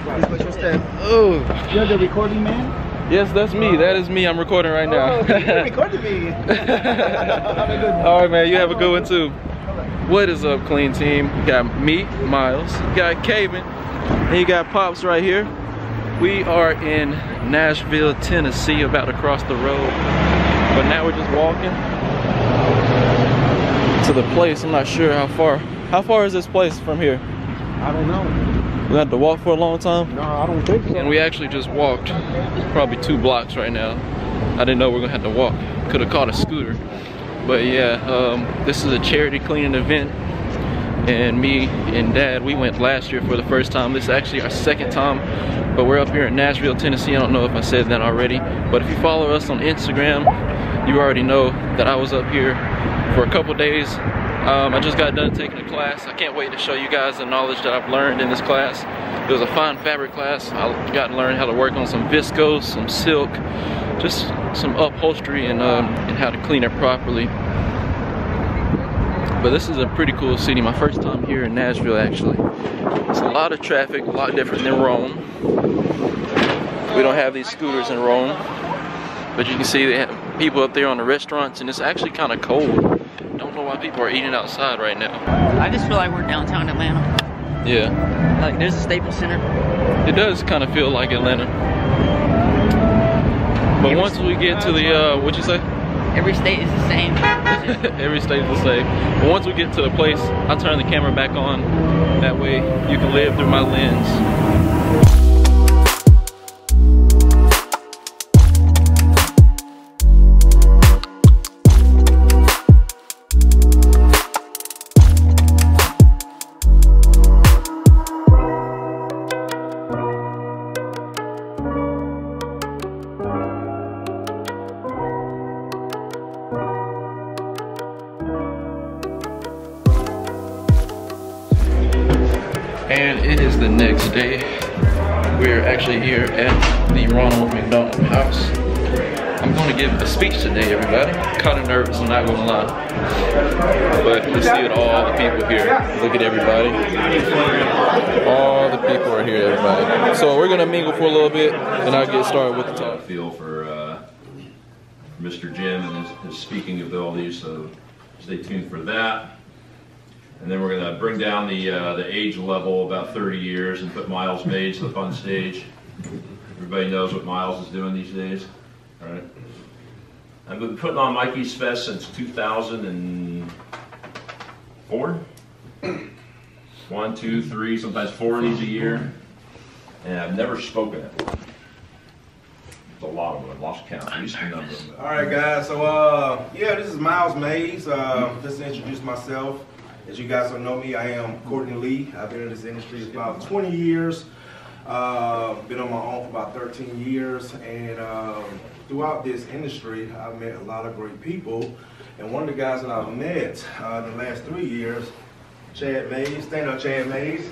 What's that? Oh. You're the recording man? Yes, that's me. That is me. I'm recording right now. Oh, you recorded me. All right, man. You have a good one too. What is up, clean team? You got me, Miles. You got Caven, and you got Pops right here. We are in Nashville, Tennessee, about to cross the road. But now we're just walking to the place. I'm not sure how far. How far is this place from here? I don't know. We have to walk for a long time? No, I don't think so. And we actually just walked probably 2 blocks right now. I didn't know we were gonna have to walk. Could have caught a scooter. But yeah, this is a charity cleaning event. And me and Dad, we went last year for the first time. This is actually our 2nd time. But we're up here in Nashville, Tennessee. I don't know if I said that already. But if you follow us on Instagram, you already know that I was up here for a couple days. I just got done taking a class. I can't wait to show you guys the knowledge that I've learned in this class. It was a fine fabric class. I got to learn how to work on some viscose, some silk, just some upholstery and how to clean it properly. But this is a pretty cool city. My first time here in Nashville, actually. It's a lot of traffic, a lot different than Rome. We don't have these scooters in Rome. But you can see they have people up there on the restaurants, and it's actually kind of cold. Don't know why people are eating outside right now. I just feel like we're downtown Atlanta. Yeah. Like there's a Staples Center. It does kind of feel like Atlanta. But once we get to the, what'd you say? Every state is the same. Every state is the same. But once we get to the place, I'll turn the camera back on. That way you can live through my lens. And it is the next day. We're actually here at the Ronald McDonald House. I'm going to give a speech today, everybody. Kind of nervous, I'm not going to lie. But you see it, all the people here. Look at everybody. All the people are here, everybody. So we're going to mingle for a little bit, and I'll get started with the talk. I feel for Mr. Jim and his speaking abilities, so stay tuned for that. And then we're going to bring down the age level about 30 years and put Miles Mays up on stage. Everybody knows what Miles is doing these days. All right. I've been putting on Mikey's Fest since 2004. 1, 2, 3, sometimes 4 of these a year. And I've never spoken it. It's a lot of them. I've lost count. I used to number them. All right, guys. So, yeah, this is Miles Mays. Just to introduce myself. As you guys don't know me, I am Courtney Lee. I've been in this industry about 20 years. Been on my own for about 13 years. And throughout this industry, I've met a lot of great people. And one of the guys that I've met in the last 3 years, Chad Mays. Stand up, Chad Mays.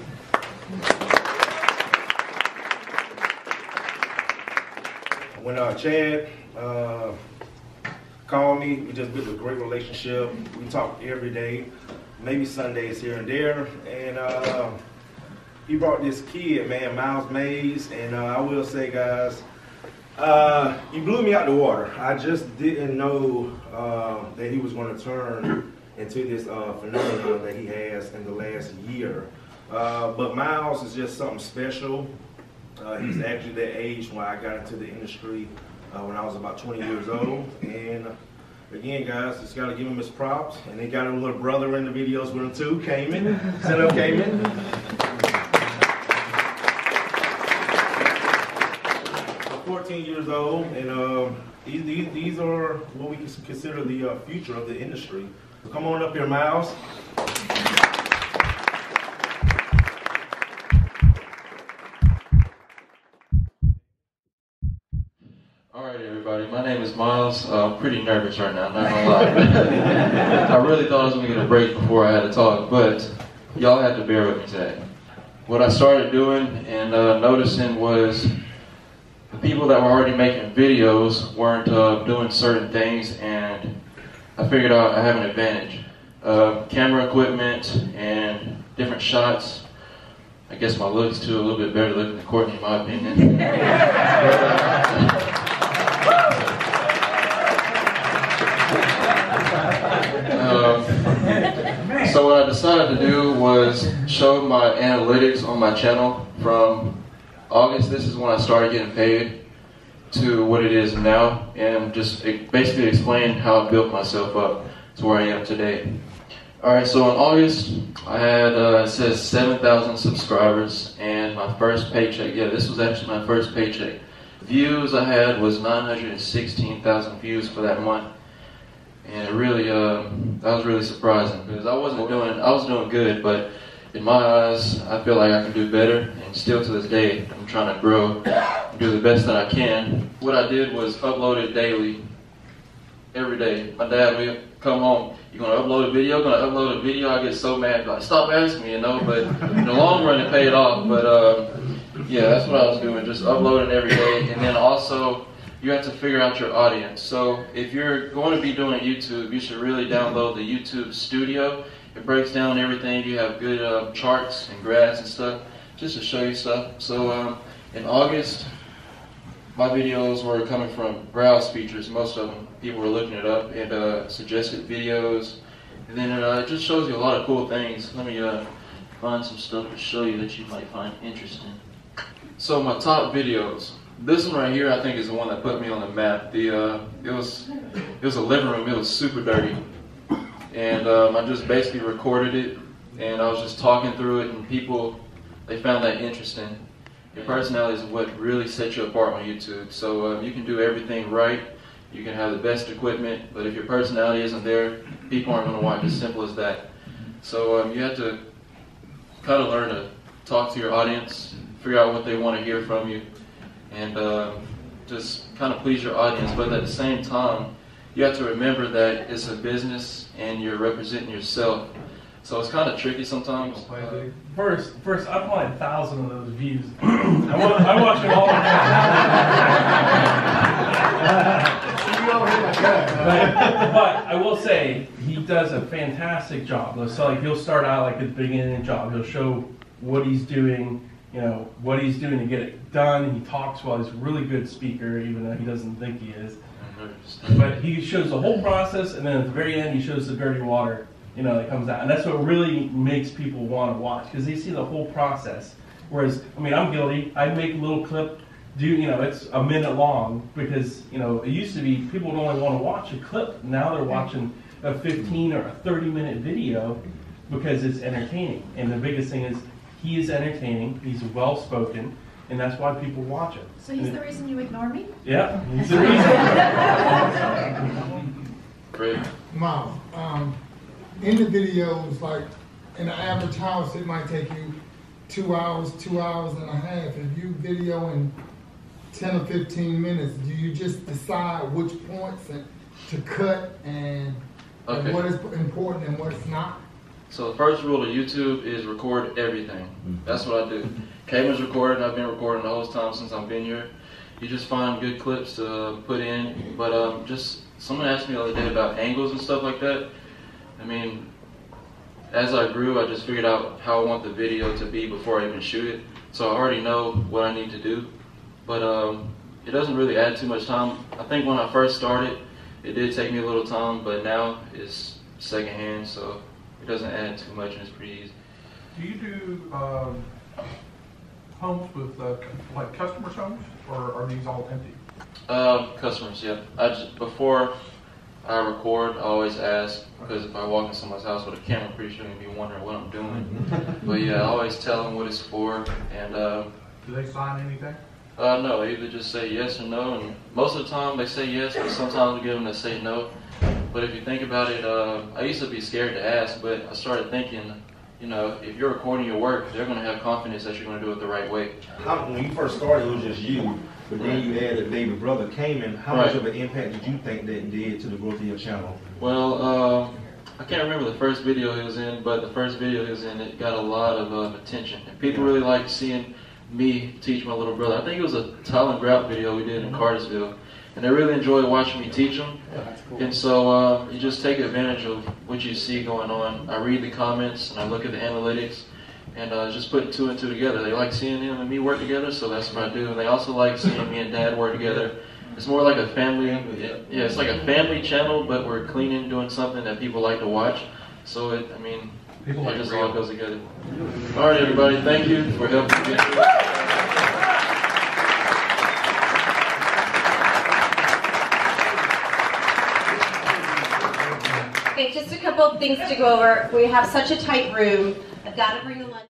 When Chad called me, we just built a great relationship. We talk every day. Maybe Sundays here and there, and he brought this kid, man, Miles Mays, and I will say, guys, he blew me out the water. I just didn't know that he was going to turn into this phenomenon that he has in the last year. But Miles is just something special. He's actually that age when I got into the industry when I was about 20 years old, and again, guys, just gotta give him his props, and they got a little brother in the videos with him too, Cayman. Stand up, Cayman. 14 years old, and these are what we consider the future of the industry. So come on up here, Miles. Alright everybody, my name is Miles. I'm pretty nervous right now, not gonna lie. I really thought I was gonna get a break before I had to talk, but y'all had to bear with me today. What I started doing and noticing was the people that were already making videos weren't doing certain things, and I figured out I have an advantage. Camera equipment and different shots. I guess my looks too, a little bit better looking than Courtney in my opinion. So what I decided to do was show my analytics on my channel from August. This is when I started getting paid to what it is now, and just basically explain how I built myself up to where I am today. Alright, so in August I had, it says 7,000 subscribers, and my first paycheck, yeah, this was actually my first paycheck. Views I had was 916,000 views for that month. And it really, that was really surprising, because I was doing good, but in my eyes, I feel like I can do better, and still to this day, I'm trying to grow and do the best that I can. What I did was upload it daily, every day. My dad would come home, "You gonna upload a video? Gonna upload a video?" I get so mad, like, "Stop asking me," you know, but in the long run, it paid off. But yeah, that's what I was doing, just uploading every day. And then also, you have to figure out your audience. So if you're going to be doing YouTube, you should really download the YouTube Studio. It breaks down everything. You have good charts and graphs and stuff, just to show you stuff. So in August, my videos were coming from browse features, most of them. People were looking it up and suggested videos. And then it just shows you a lot of cool things. Let me find some stuff to show you that you might find interesting. So my top videos. This one right here, I think, is the one that put me on the map. It was a living room. It was super dirty, and I just basically recorded it, and I was just talking through it, and people, they found that interesting. Your personality is what really sets you apart on YouTube. So you can do everything right, you can have the best equipment, but if your personality isn't there, people aren't going to watch. As simple as that. So you have to kind of learn to talk to your audience, figure out what they want to hear from you, and just kind of please your audience. But at the same time, you have to remember that it's a business and you're representing yourself. So it's kind of tricky sometimes. First, I wanted 1,000 of those views. I watch it all the time. But I will say, he does a fantastic job. So like, he'll start out like at the beginning of the job. He'll show what he's doing, you know, what he's doing to get it done. He talks well. He's a really good speaker, even though he doesn't think he is. But he shows the whole process, and then at the very end, he shows the dirty water, you know, that comes out. And that's what really makes people want to watch, because they see the whole process. Whereas, I mean, I'm guilty. I make a little clip, you know, it's a minute long, because, you know, it used to be people would only want to watch a clip. Now they're watching a 15 or a 30-minute video because it's entertaining. And the biggest thing is, he is entertaining, he's well-spoken, and that's why people watch it. So he's the reason you ignore me? Yeah, he's the reason. Great. Mom, in the videos, like in the average house, it might take you 2 hours, 2 hours and a half. If you video in 10 or 15 minutes, do you just decide which points to cut and what is important and what's not? So the first rule of YouTube is record everything. That's what I do. Caitlin's recording, I've been recording the whole time since I've been here. You just find good clips to put in, but just, someone asked me the other day about angles and stuff like that. I mean, as I grew, I just figured out how I want the video to be before I even shoot it. So I already know what I need to do, but it doesn't really add too much time. I think when I first started, it did take me a little time, but now it's secondhand, so it doesn't add too much and it's pretty easy. Do you do homes with like customers' homes, or are these all empty? Customers, yeah. Before I record, I always ask, because if I walk in someone's house with a camera, pretty sure you'll be wondering what I'm doing. But yeah, I always tell them what it's for, and do they sign anything? No, they either just say yes or no, and most of the time they say yes, but sometimes we get them to say no. But if you think about it, I used to be scared to ask, but I started thinking, you know, if you're recording your work, they're going to have confidence that you're going to do it the right way. When you first started, it was just you, but then you added baby brother Cayman. How much of an impact did you think that did to the growth of your channel? Well, I can't remember the first video he was in, but the first video he was in, it got a lot of attention. And people really liked seeing me teach my little brother. I think it was a tile and grout video we did in Cartersville. And they really enjoy watching me teach them. And so you just take advantage of what you see going on. I read the comments and I look at the analytics, and just putting two and two together. They like seeing him and me work together, so that's what I do. And they also like seeing me and Dad work together. It's more like a family, yeah, it's like a family channel, but we're cleaning, doing something that people like to watch. So it just all goes together. All right, everybody, thank you for helping me get through. Okay, just a couple of things to go over. We have such a tight room. I've got to bring the lunch.